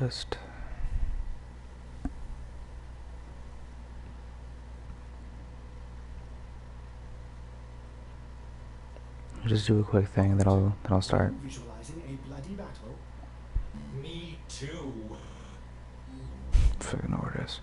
list. I'll just do a quick thing that I'll start. Visualizing a bloody battle. Me too. Fucking know where it is.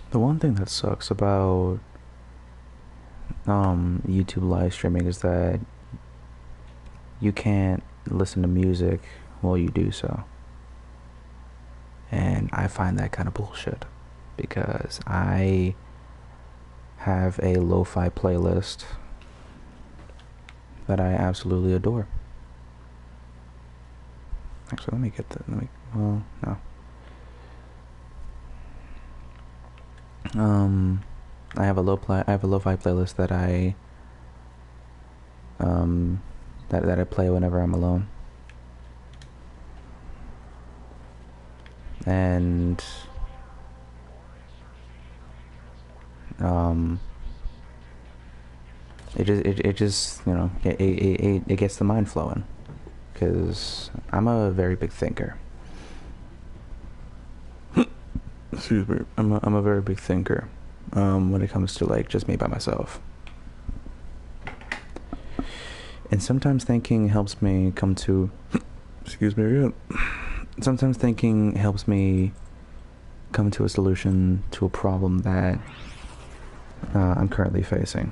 The one thing that sucks about YouTube live streaming is that you can't listen to music while you do so. And I find that kind of bullshit because I have a lo-fi playlist that I absolutely adore. Actually, let me get that. Well, no. I have a lo-fi playlist that I that I play whenever I'm alone. And it just you know it gets the mind flowing because I'm a very big thinker. Excuse me. I'm a very big thinker when it comes to like just me by myself. And sometimes thinking helps me come to excuse me again. Sometimes thinking helps me come to a solution to a problem that I'm currently facing.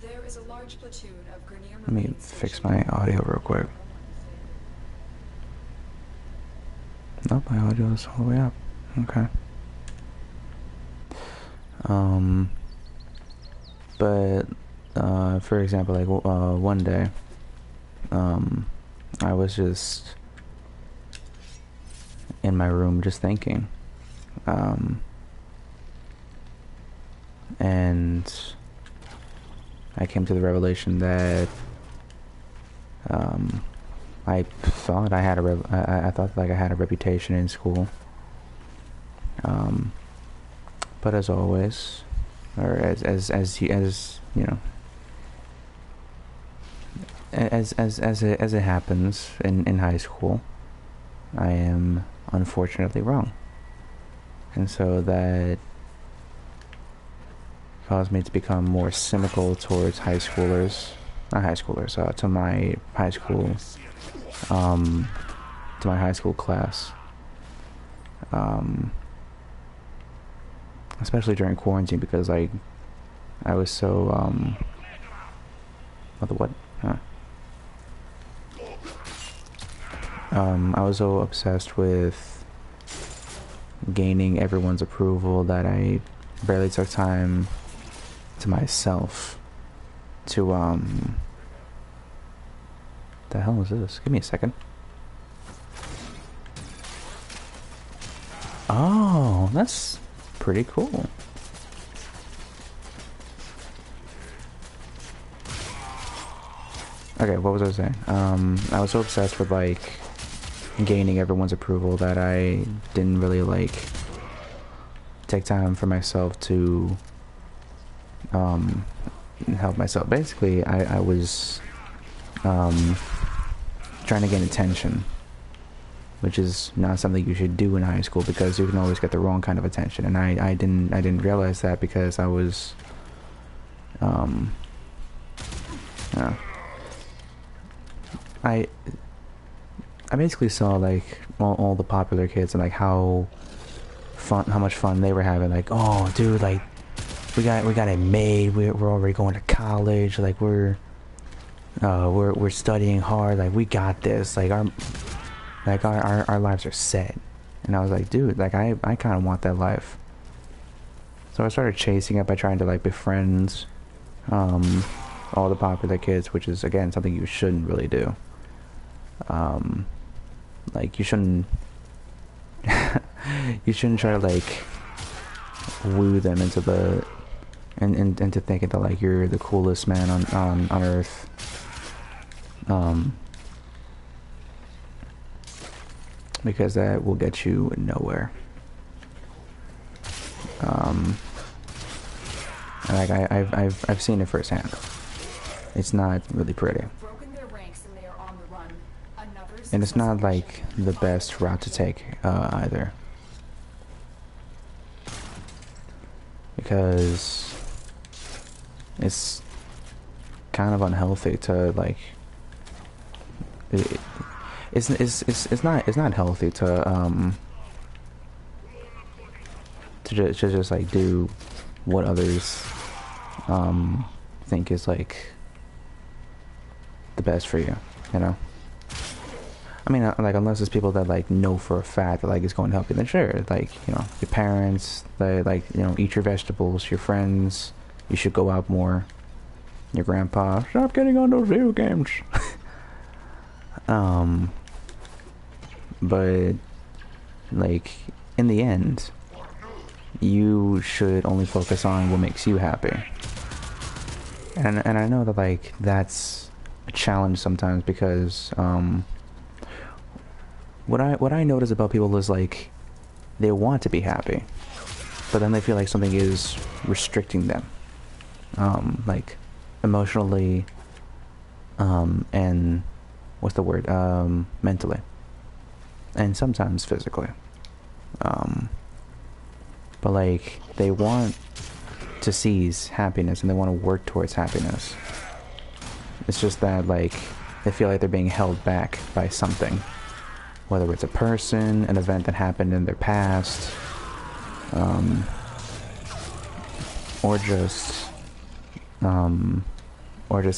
There is a large platoon of Grenier. Let me fix my audio real quick. Nope, my audio is all the way up. Okay. But for example, like one day, I was just in my room just thinking, and I came to the revelation that I thought I had I thought like I had a reputation in school, but as always, or as you know, as it happens in high school, I am unfortunately wrong, and so that caused me to become more cynical towards to my high school, to my high school class, especially during quarantine because like I was so what? Huh. I was so obsessed with gaining everyone's approval that I barely took time to myself to the hell is this? Give me a second. Oh, that's pretty cool. Okay, what was I saying? I was so obsessed with like gaining everyone's approval that I didn't really like take time for myself to help myself. Basically, I was trying to gain attention, which is not something you should do in high school because you can always get the wrong kind of attention. And I didn't realize that because I was I basically saw like all the popular kids and like how much fun they were having. Like, oh, dude, like we got it made. We're already going to college. Like we're studying hard. Like we got this. Like our lives are set. And I was like, dude, like I kind of want that life. So I started chasing it by trying to like befriend all the popular kids, which is again something you shouldn't really do. Like you shouldn't You shouldn't try to like woo them into the into thinking that like you're the coolest man on earth. Because that will get you nowhere. And like I've seen it firsthand. It's not really pretty. Broken their ranks and they are on the run. Another And it's not successful like the best route to take either. Because it's kind of unhealthy to like it's not healthy to just like do what others think is like the best for you, you know. I mean, like, unless it's people that like know for a fact that like it's going to help you, then sure. Like, you know, your parents, they like, you know, eat your vegetables. Your friends, you should go out more. Your grandpa, stop getting on those video games. But like in the end, you should only focus on what makes you happy. And I know that like that's a challenge sometimes because what I notice about people is like they want to be happy, but then they feel like something is restricting them, like emotionally, and what's the word, mentally, and sometimes physically. But like they want to seize happiness and they want to work towards happiness. It's just that like they feel like they're being held back by something, whether it's a person, an event that happened in their past, or just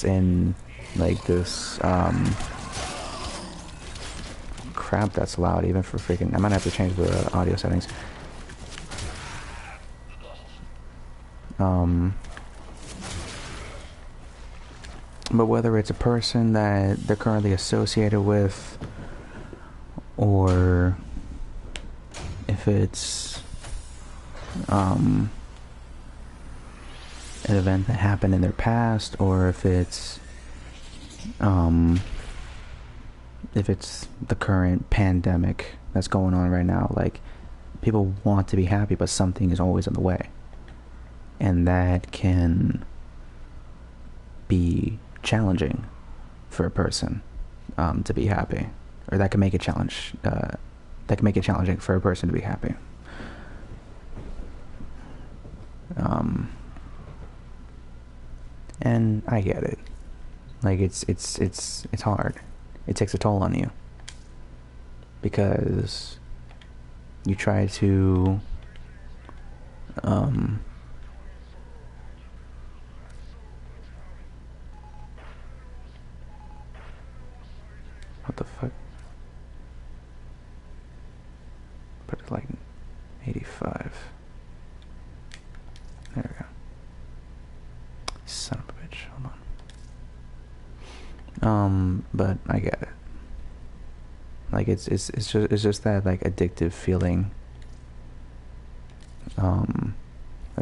in like this crap that's loud even for freaking. I might have to change the audio settings. But whether it's a person that they're currently associated with, or if it's an event that happened in their past, or if it's the current pandemic that's going on right now, like people want to be happy, but something is always in the way, and that can be challenging for a person to be happy, or that can make it challenging for a person to be happy. And I get it. Like it's hard. It takes a toll on you because you try to what the fuck? Put it like 85. There we go. Son of a bitch. Hold on. But I get it. Like it's just that like addictive feeling of,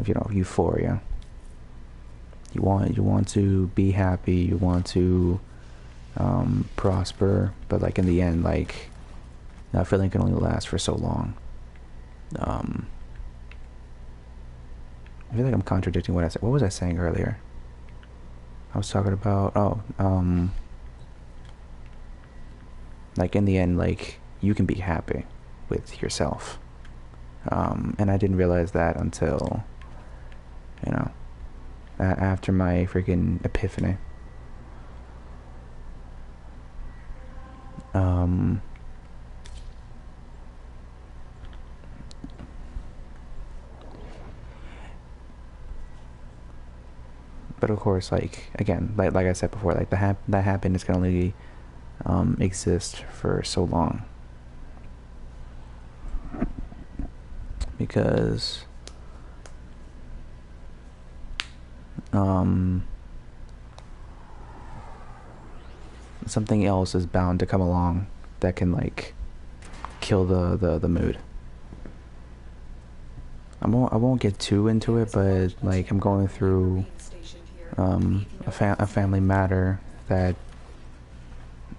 you know, euphoria. You want to be happy, you want to prosper, but like in the end, like that feeling can only last for so long. I feel like I'm contradicting what I said. What was I saying earlier? I was talking about like in the end, like you can be happy with yourself, and I didn't realize that until, you know, after my freaking epiphany. But of course, like again, like I said before, like that happiness can only exist for so long, because something else is bound to come along that can like kill the mood. I won't get too into it, but like I'm going through a family matter that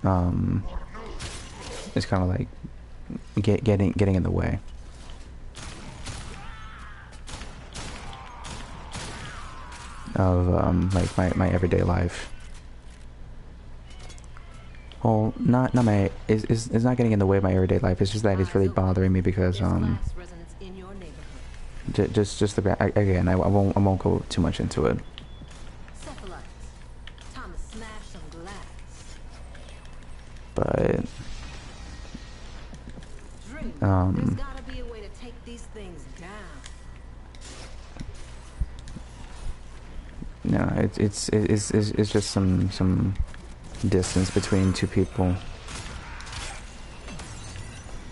um is kind of like getting in the way. Of like my everyday life. Well, not my it's not getting in the way of my everyday life. It's just that it's really bothering me because just the again I won't go too much into it. But there's gotta be a way to take these things down. no, it's just some distance between two people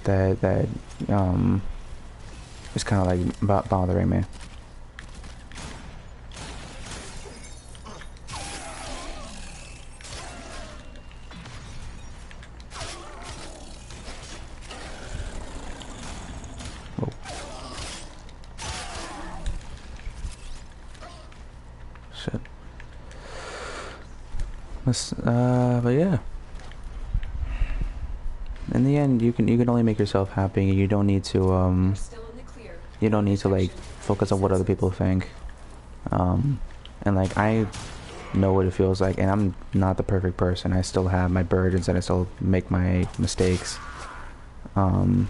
that is kind of like bothering me. Oh. Shit. But yeah. In the end, you can only make yourself happy. You don't need to you don't need to like focus on what other people think. And like I know what it feels like, and I'm not the perfect person. I still have my burdens, and I still make my mistakes. And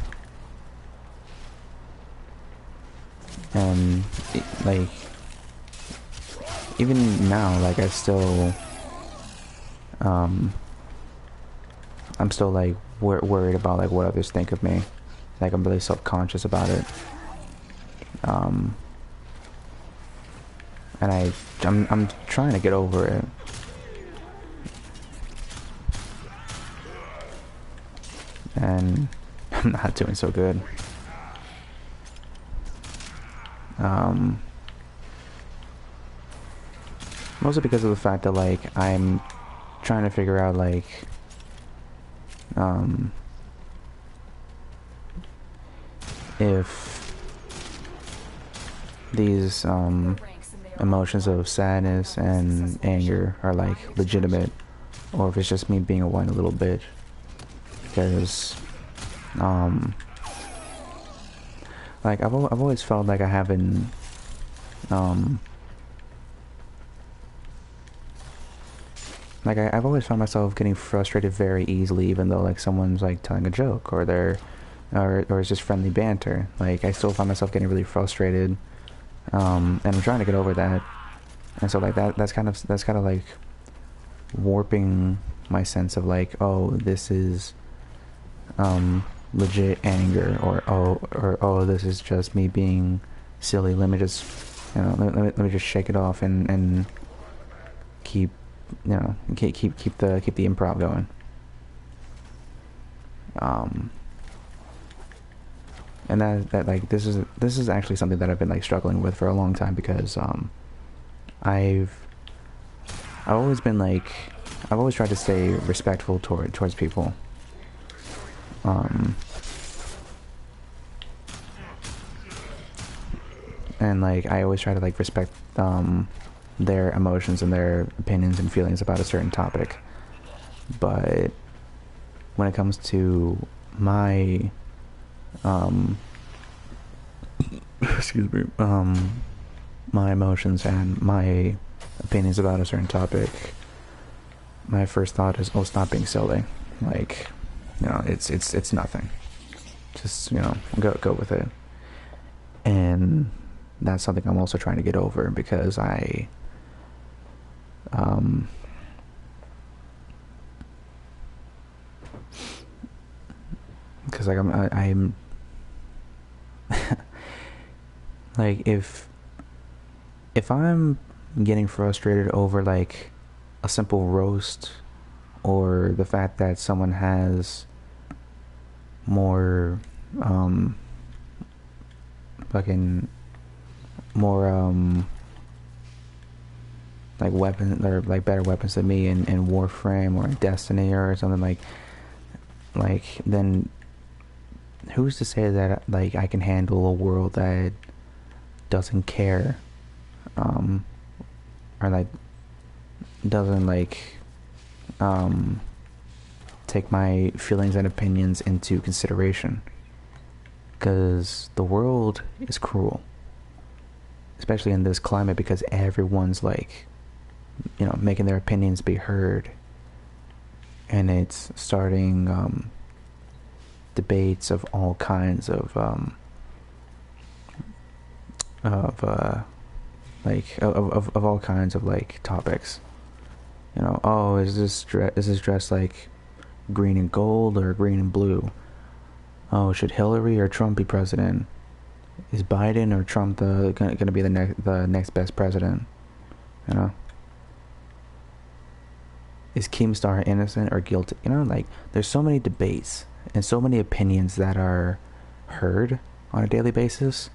like even now, like I still I'm still like worried about like what others think of me. Like I'm really self-conscious about it. And I'm trying to get over it. And I'm not doing so good. Mostly because of the fact that like I'm trying to figure out like if these emotions of sadness and anger are like legitimate, or if it's just me being a whiny little bitch. Because like I've always felt like I haven't like I've always found myself getting frustrated very easily, even though like someone's like telling a joke or or it's just friendly banter. Like I still find myself getting really frustrated, and I'm trying to get over that. And so like that's kind of like warping my sense of like, oh, this is legit anger, or oh, this is just me being silly. Let me just let me just shake it off and keep keep the improv going. And that like this is actually something that I've been like struggling with for a long time, because I've always been like I've always tried to stay respectful towards people. And like I always try to like respect their emotions and their opinions and feelings about a certain topic. But when it comes to my excuse me, my emotions and my opinions about a certain topic, my first thought is, oh, stop being silly. Like, it's nothing. Just, go with it. And that's something I'm also trying to get over, because because like I'm like if I'm getting frustrated over like a simple roast, or the fact that someone has more fucking more like weapons, or like better weapons than me in Warframe or in Destiny or something, like then who's to say that like I can handle a world that doesn't care, or like doesn't like take my feelings and opinions into consideration, because the world is cruel, especially in this climate, because everyone's like, you know, making their opinions be heard, and it's starting debates of all kinds of all kinds of like topics. You know, oh, is this dress like green and gold or green and blue? Oh, should Hillary or Trump be president? Is Biden or Trump gonna be the next best president? You know, is Keemstar innocent or guilty? You know, like, there's so many debates and so many opinions that are heard on a daily basis,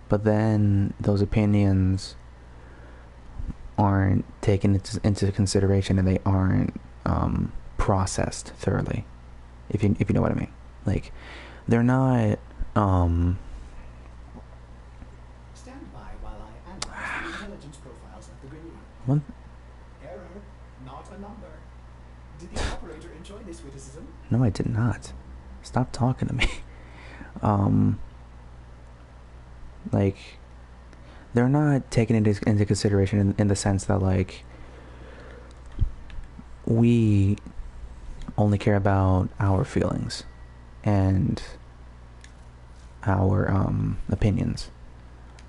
but then those opinions aren't taken into consideration, and they aren't processed thoroughly, if you know what I mean. Like, they're not Stand by while I analyze the intelligence profiles of the grenade. what? Error, not a number. Did the operator enjoy this witticism? No, I did not. Stop talking to me. Like, they're not taking it into consideration in the sense that, like, we only care about our feelings and our opinions.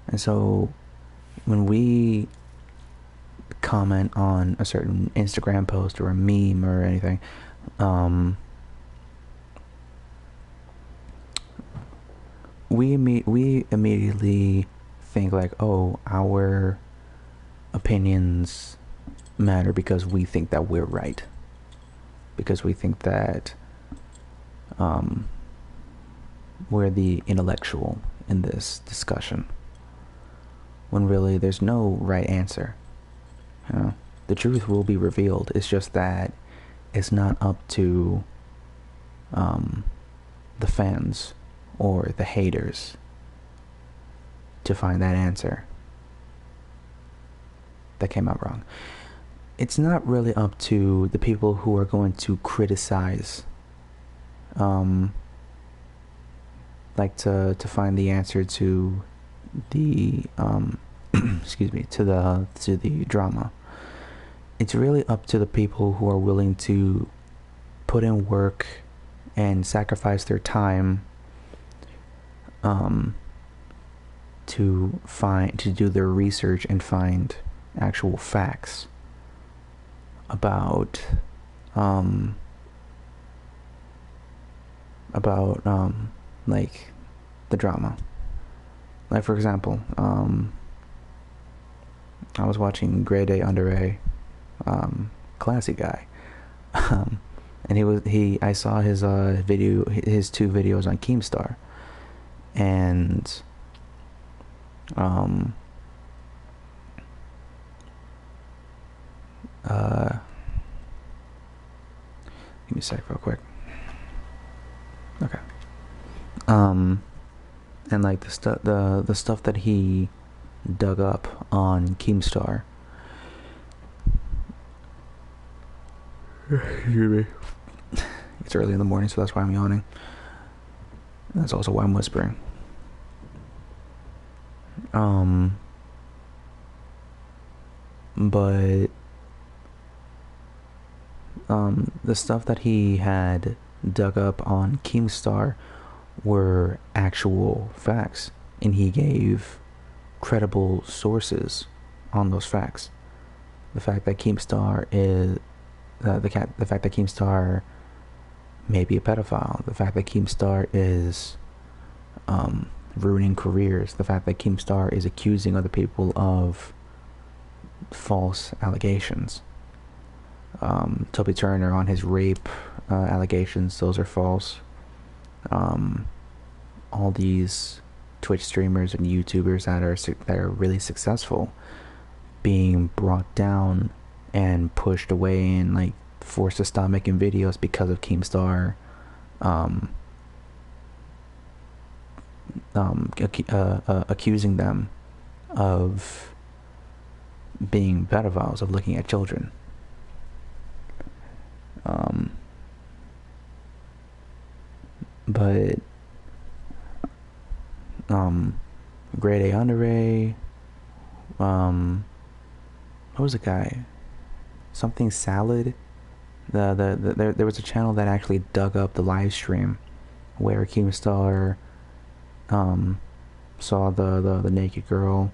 And so when we comment on a certain Instagram post or a meme or anything, we immediately think like, oh, our opinions matter because we think that we're right, because we think that we're the intellectual in this discussion, when really there's no right answer. You know, the truth will be revealed. It's just that it's not up to the fans or the haters to find that answer. That came out wrong. It's not really up to the people who are going to criticize, like to find the answer to the excuse me, to the drama. It's really up to the people who are willing to put in work and sacrifice their time to do their research and find actual facts about like the drama. Like, for example, I was watching Grade A Under A, classy guy, and I saw his his 2 videos on Keemstar, and give me a sec real quick. Okay. And like the stuff that he dug up on Keemstar. Excuse me. It's early in the morning, so that's why I'm yawning. And that's also why I'm whispering. But the stuff that he had dug up on Keemstar were actual facts, and he gave credible sources on those facts. The fact that Keemstar is the fact that Keemstar may be a pedophile, the fact that Keemstar is ruining careers, the fact that Keemstar is accusing other people of false allegations. Toby Turner on his rape allegations, those are false. All these Twitch streamers and YouTubers that are really successful being brought down and pushed away and like forced to stop making videos because of Keemstar accusing them of being pedophiles, of looking at children. But grade A honore, what was the guy? Something Salad. There was a channel that actually dug up the live stream where Keemstar saw the naked girl.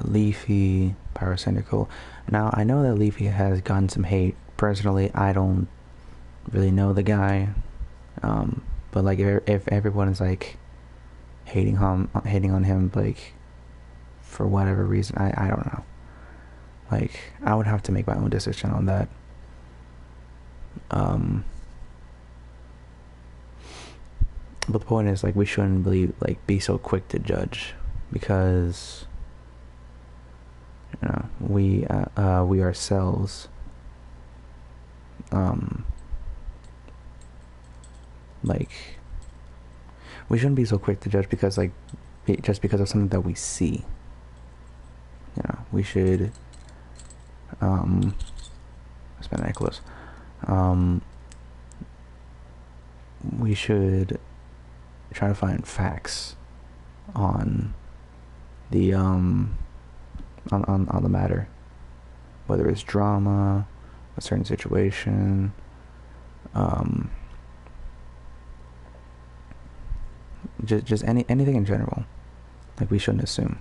Leafy, Pyrocynical. Now I know that Leafy has gotten some hate. Personally, I don't really know the guy, but like if everyone is like hating on him, like for whatever reason, I don't know. Like I would have to make my own decision on that. But the point is, like, we shouldn't be so quick to judge, because we ourselves like, we shouldn't be so quick to judge because just because of something that we see. We should spend that close. We should try to find facts on the on the matter, whether it's drama, a certain situation, just anything in general. Like, we shouldn't assume.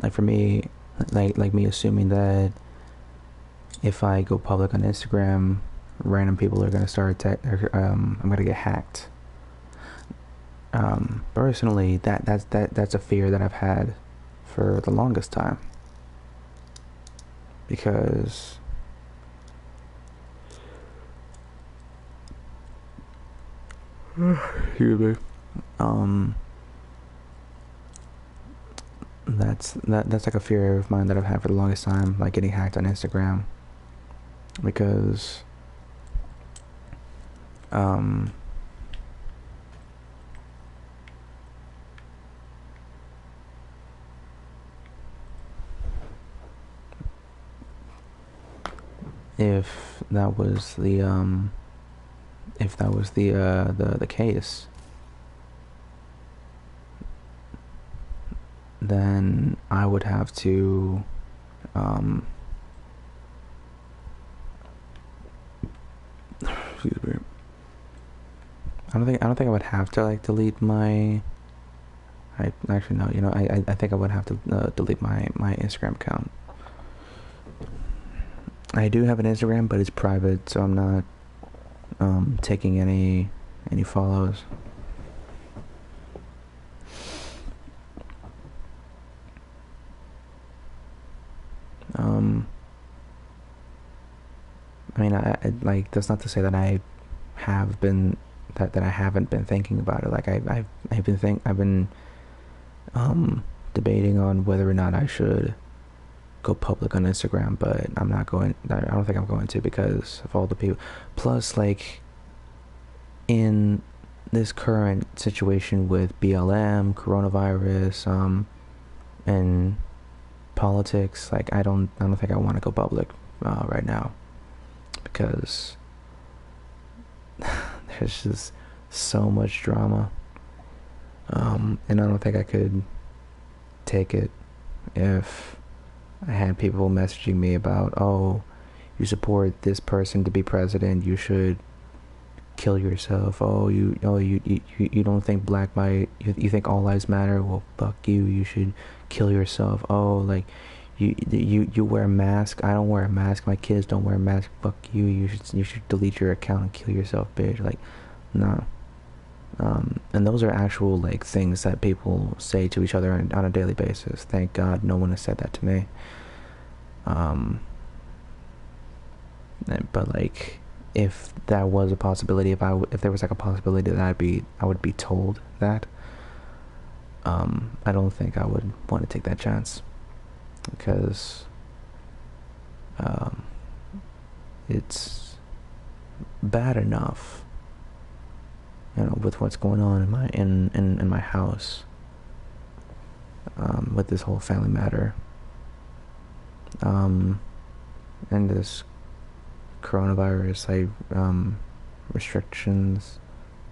Like for me, like me assuming that if I go public on Instagram, random people are gonna start I'm gonna get hacked. Personally, that's a fear that I've had for the longest time, because excuse me. That's like a fear of mine that I've had for the longest time, like getting hacked on Instagram, because if that was the case, then I would have to excuse me. I don't think I would have to like delete my. I actually no. I think I would have to delete my Instagram account. I do have an Instagram, but it's private, so I'm not taking any follows. I mean, I like, that's not to say that I have been that I haven't been thinking about it. Like I've been debating on whether or not I should go public on Instagram, but I'm not going. I don't think I'm going to, because of all the people. Plus, like, in this current situation with BLM, coronavirus, and politics, like, I don't think I want to go public right now, because there's just so much drama, and I don't think I could take it if I had people messaging me about, oh, you support this person to be president, you should kill yourself. Oh, you don't think you think all lives matter? Well, fuck you. You should kill yourself. Oh, like, you wear a mask. I don't wear a mask. My kids don't wear a mask. Fuck you. You should delete your account and kill yourself, bitch. Like, no. And those are actual, like, things that people say to each other on a daily basis. Thank God no one has said that to me. But, like, if that was a possibility, if there was like a possibility that I would be told that, I don't think I would want to take that chance, because it's bad enough, with what's going on in my house, with this whole family matter, and this coronavirus, restrictions,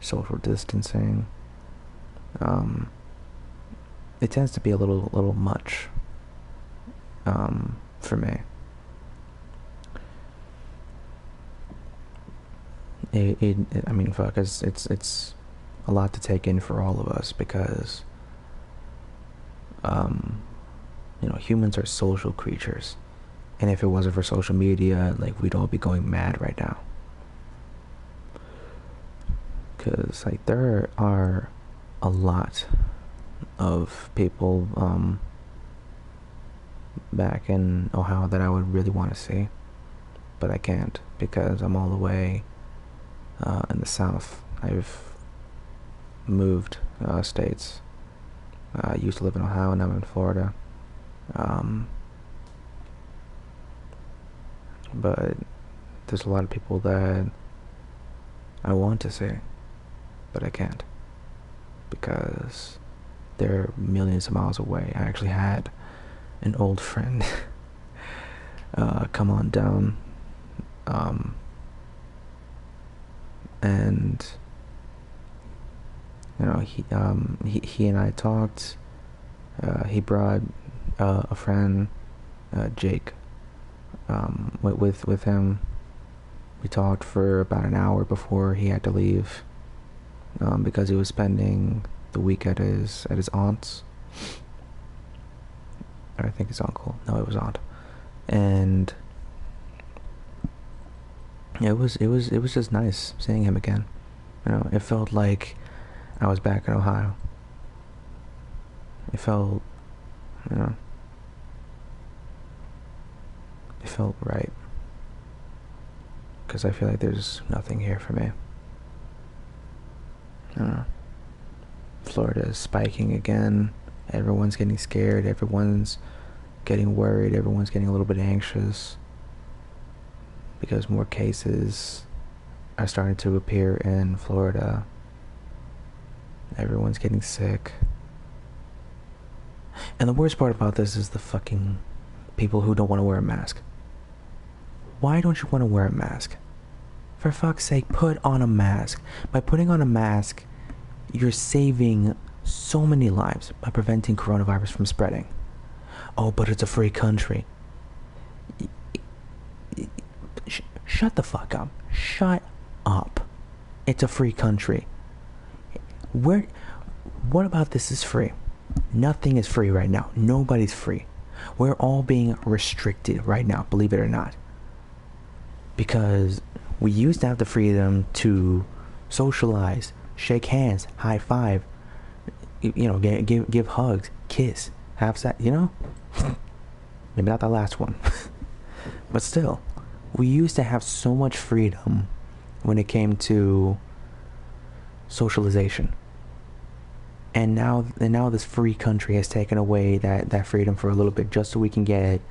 social distancing. It tends to be a little much, for me. I mean, fuck, it's a lot to take in for all of us because, humans are social creatures, and if it wasn't for social media, like, we'd all be going mad right now. Because, like, there are a lot of people back in Ohio that I would really want to see, but I can't because I'm all the way in the south. I've moved states. I used to live in Ohio and now I'm in Florida. But there's a lot of people that I want to see, but I can't because they're millions of miles away. I actually had an old friend come on down, and he and I talked. He brought a friend, Jake, with him. We talked for about an hour before he had to leave, because he was spending the week at his aunt's. Or I think his uncle. No, it was aunt. And it was just nice seeing him again. It felt like I was back in Ohio. It felt, it felt right. Because I feel like there's nothing here for me. I don't know. Florida is spiking again. Everyone's getting scared. Everyone's getting worried. Everyone's getting a little bit anxious. Because more cases are starting to appear in Florida. Everyone's getting sick. And the worst part about this is the fucking people who don't want to wear a mask. Why don't you want to wear a mask? For fuck's sake, put on a mask. By putting on a mask, you're saving so many lives by preventing coronavirus from spreading. Oh, but it's a free country. Shut the fuck up. Shut up. It's a free country. What about this is free? Nothing is free right now. Nobody's free. We're all being restricted right now, believe it or not. Because we used to have the freedom to socialize, shake hands, high five, give hugs, kiss, have sex, Maybe not that last one. But still, we used to have so much freedom when it came to socialization. And now this free country has taken away that freedom for a little bit just so we can get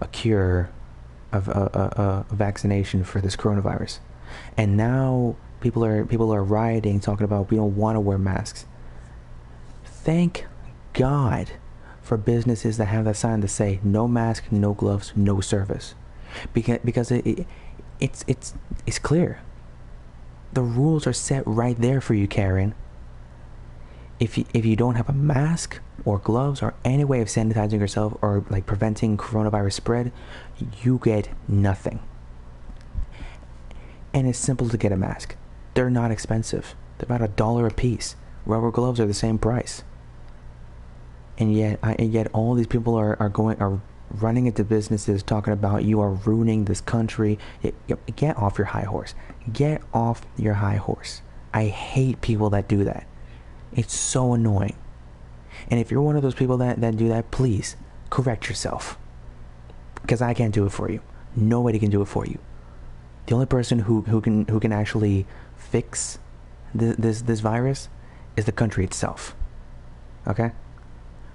a cure of a vaccination for this coronavirus. And now people are rioting, talking about we don't want to wear masks. Thank God for businesses that have that sign to say no mask, no gloves, no service. Because it's clear. The rules are set right there for you, Karen. If you don't have a mask or gloves or any way of sanitizing yourself or like preventing coronavirus spread, you get nothing. And it's simple to get a mask. They're not expensive. They're about $1 a piece. Rubber gloves are the same price. And yet all these people are running into businesses talking about you are ruining this country. Get off your high horse. Get off your high horse. I hate people that do that. It's so annoying. And if you're one of those people that do that, please correct yourself. Because I can't do it for you. Nobody can do it for you. The only person who can actually fix this virus is the country itself. Okay?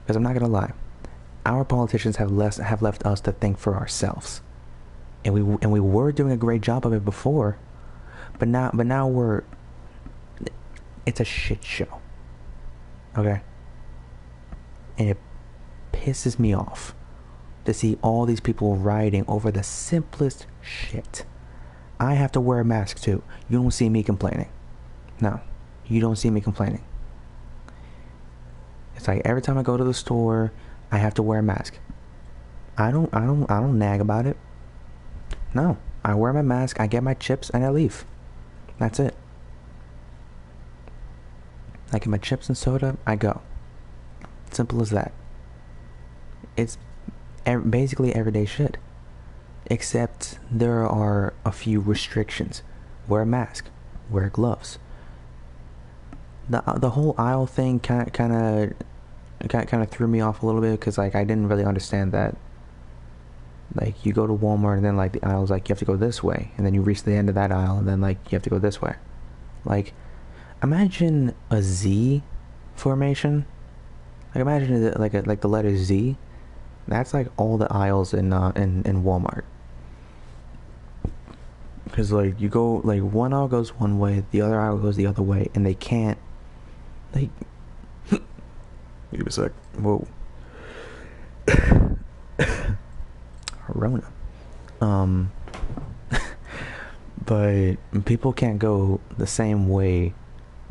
Because I'm not gonna lie, our politicians have left us to think for ourselves. and we were doing a great job of it before, but now we're it's a shit show. Okay? And it pisses me off to see all these people rioting over the simplest shit. I have to wear a mask too. You don't see me complaining. No, you don't see me complaining. It's like every time I go to the store, I have to wear a mask. I don't nag about it. No, I wear my mask, I get my chips, and I leave. That's it. I get my chips and soda, I go. Simple as that. It's basically everyday shit. Except there are a few restrictions. Wear a mask. Wear gloves. The whole aisle thing kind of threw me off a little bit because like I didn't really understand that. Like you go to Walmart and then like the aisle's like you have to go this way, and then you reach the end of that aisle and then like you have to go this way. Like imagine a Z formation. Like imagine it like the letter Z. That's like all the aisles in Walmart. Because like you go like one aisle goes one way, the other aisle goes the other way, and they can't like. Give me a sec. Whoa. Rona. But people can't go the same way,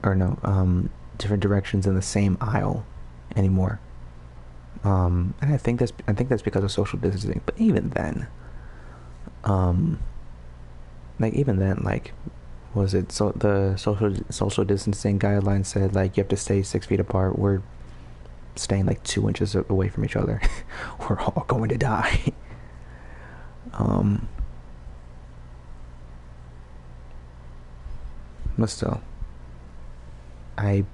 or no, different directions in the same aisle anymore. And I think that's because of social distancing. But even then, was it so the social distancing guidelines said like you have to stay 6 feet apart. We're staying like 2 inches away from each other. We're all going to die. But still, I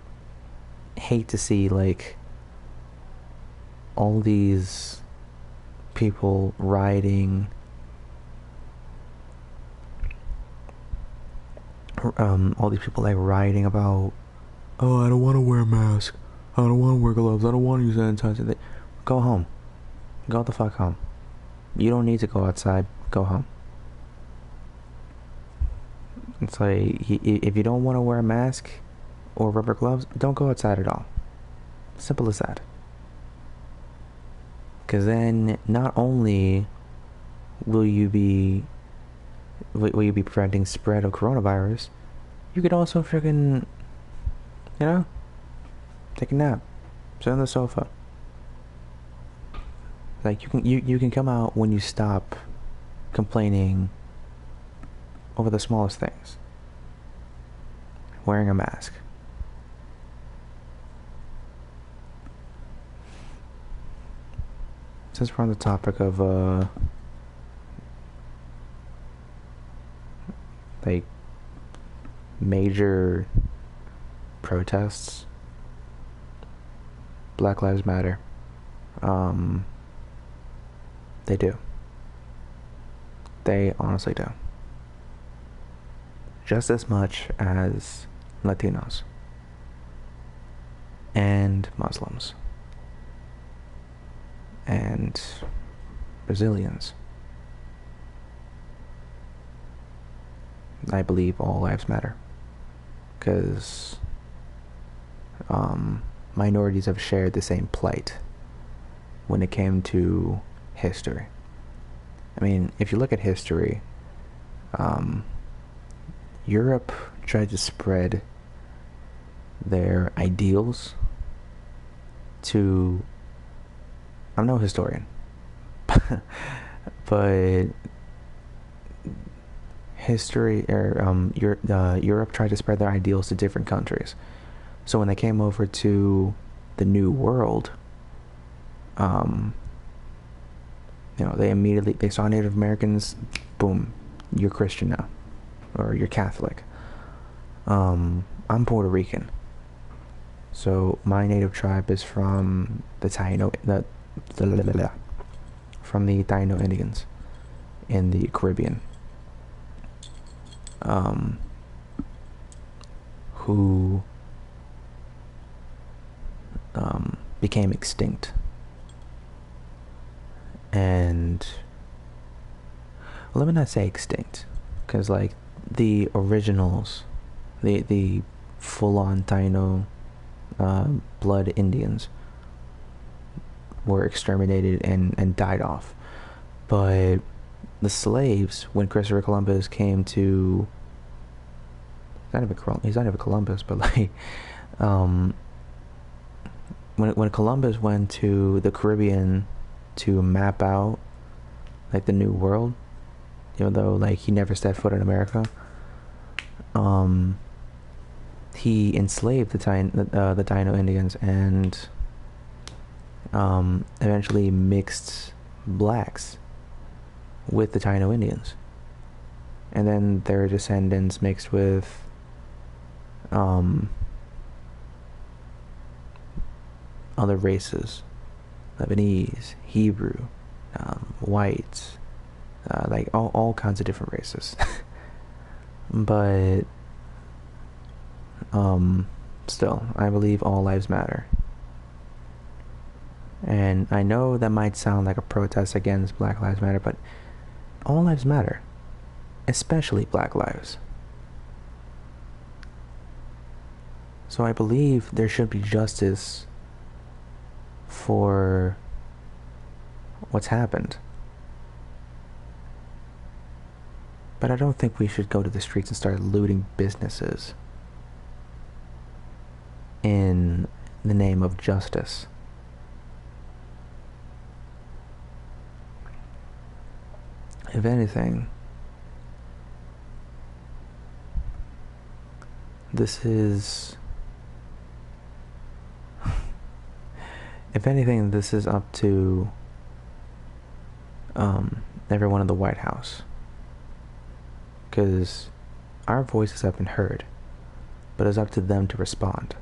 hate to see like all these people rioting, all these people like rioting about, oh, I don't want to wear a mask, I don't want to wear gloves, I don't want to use sanitizer. Go home. Go the fuck home. You don't need to go outside. Go home. It's like, if you don't want to wear a mask or rubber gloves, don't go outside at all. Simple as that. Because then, not only will you be preventing spread of coronavirus, you could also freaking, take a nap, sit on the sofa. Like you can come out when you stop complaining over the smallest things. Wearing a mask. Since we're on the topic of like major protests, Black Lives Matter. They do. They honestly do. Just as much as Latinos and Muslims and Brazilians. I believe all lives matter, because minorities have shared the same plight when it came to history. I mean, if you look at history, Europe tried to spread their ideals to... I'm no historian, but history, Europe tried to spread their ideals to different countries. So when they came over to the New World, they saw Native Americans, boom, you're Christian now, or you're Catholic. I'm Puerto Rican, so my native tribe is from the Taino Indians in the Caribbean, who became extinct. And let me not say extinct, because like the originals, the full-on Taino blood Indians were exterminated and died off. But the slaves, when Christopher Columbus came to, he's not even Columbus, but like, when Columbus went to the Caribbean to map out like the new world, even though like he never stepped foot in America, he enslaved the Taino Indians and eventually mixed blacks with the Taino Indians, and then their descendants mixed with other races, Lebanese, Hebrew, whites, like all kinds of different races. But still, I believe all lives matter. And I know that might sound like a protest against Black Lives Matter, but all lives matter, especially Black lives. So I believe there should be justice for what's happened. But I don't think we should go to the streets and start looting businesses in the name of justice. If anything, this is up to everyone in the White House, because our voices have been heard, but it's up to them to respond,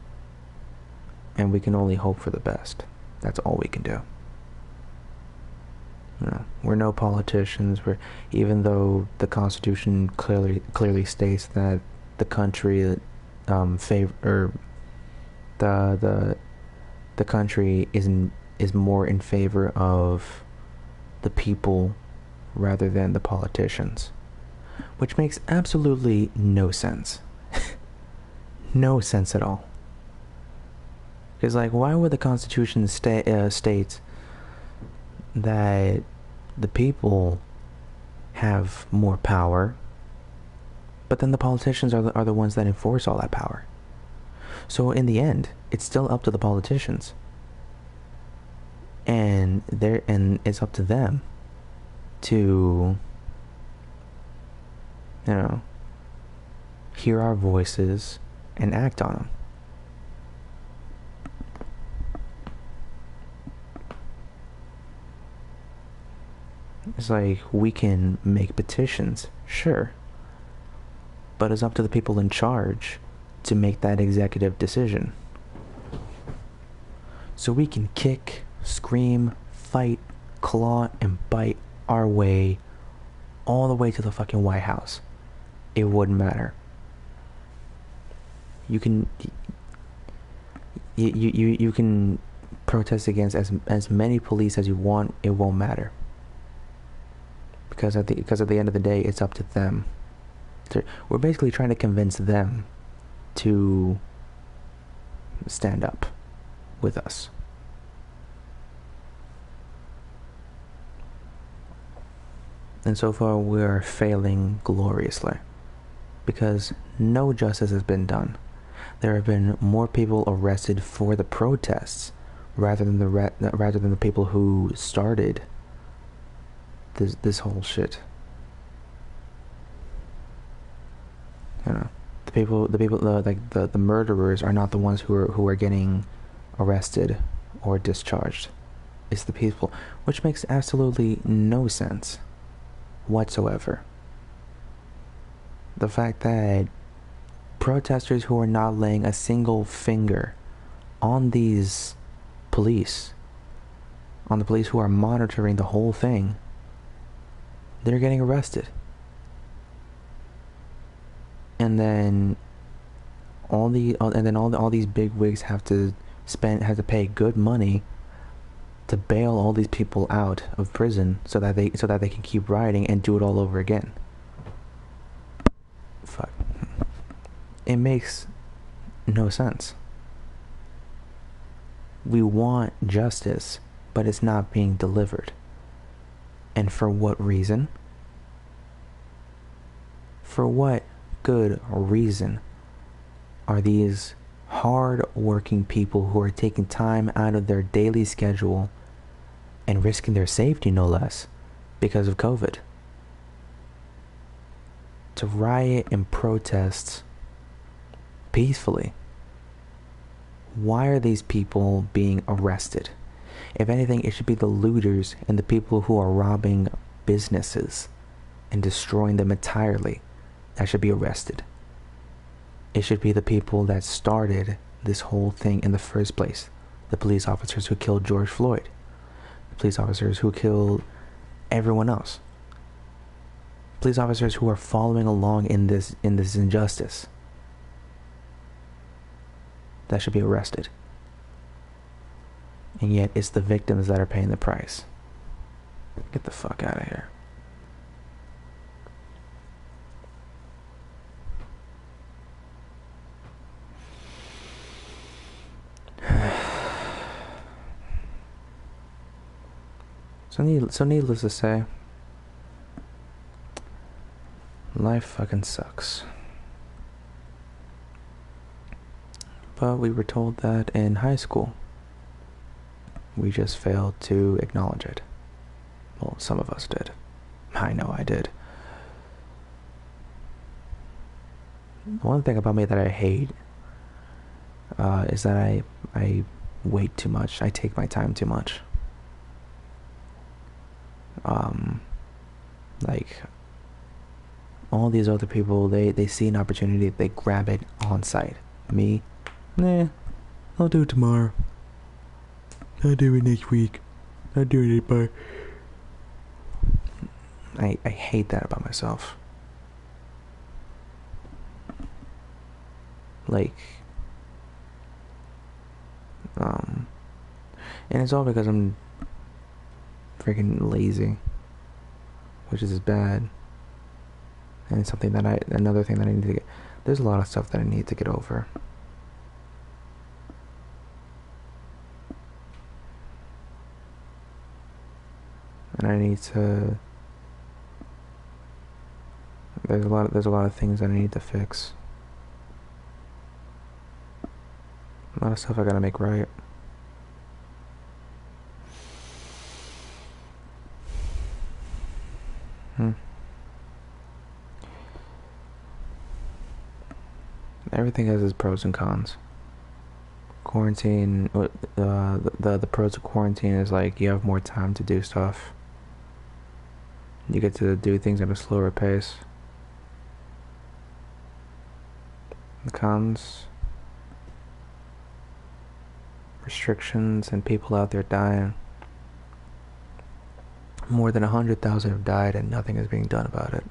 and we can only hope for the best. That's all we can do. We're no politicians. Even though the Constitution clearly states that the country the country is more in favor of the people rather than the politicians, which makes absolutely no sense. No sense at all. Because like, why would the Constitution state that the people have more power, but then the politicians are the ones that enforce all that power? So in the end, it's still up to the politicians, and it's up to them to, hear our voices and act on them. It's like, we can make petitions, sure, but it's up to the people in charge to make that executive decision. So we can kick, scream, fight, claw, and bite our way all the way to the fucking White House. It wouldn't matter. You can you can protest against as many police as you want. It won't matter. Because at the end of the day, it's up to them. We're basically trying to convince them to stand up with us. And so far, we're failing gloriously, because no justice has been done. There have been more people arrested for the protests rather than the people who started this whole shit. The murderers are not the ones who are getting arrested or discharged. It's the people, which makes absolutely no sense whatsoever. The fact that protesters who are not laying a single finger on these police, on the police who are monitoring the whole thing, they're getting arrested. And then all these big wigs have to pay good money to bail all these people out of prison so that they can keep rioting and do it all over again. Fuck. It makes no sense. We want justice, but it's not being delivered. And for what reason? For what good reason are these hard-working people who are taking time out of their daily schedule and risking their safety, no less, because of COVID, to riot and protest peacefully? Why are these people being arrested? If anything, it should be the looters and the people who are robbing businesses and destroying them entirely that should be arrested. It should be the people that started this whole thing in the first place. The police officers who killed George Floyd. The police officers who killed everyone else. Police officers who are following along in this injustice. That should be arrested. And yet it's the victims that are paying the price. Get the fuck out of here. So needless to say, life fucking sucks. But we were told that in high school. We just failed to acknowledge it. Well, some of us did. I know I did. One thing about me that I hate is that I wait too much. I take my time too much. Like all these other people, they see an opportunity, they grab it on sight. Me, nah, I'll do it tomorrow. I'll do it next week. I'll do it by. I hate that about myself. Like, and it's all because I'm freaking lazy, which is bad. And it's something that another thing that I need to get. There's a lot of stuff that I need to get over. And I need to. There's a lot of things that I need to fix. A lot of stuff I gotta make right. Everything has its pros and cons. Quarantine, the pros of quarantine is like you have more time to do stuff. You get to do things at a slower pace. The cons, restrictions and people out there dying. More than 100,000 have died and nothing is being done about it.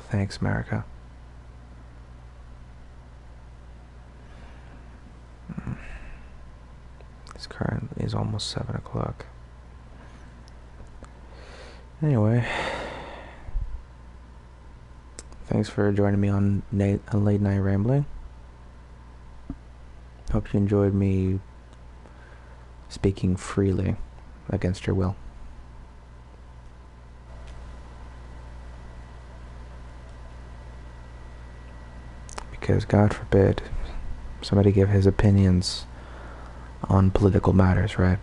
Thanks, America. It's currently is almost 7 o'clock. Anyway, thanks for joining me on a late night rambling. Hope you enjoyed me speaking freely against your will. Because God forbid somebody give his opinions on political matters, right?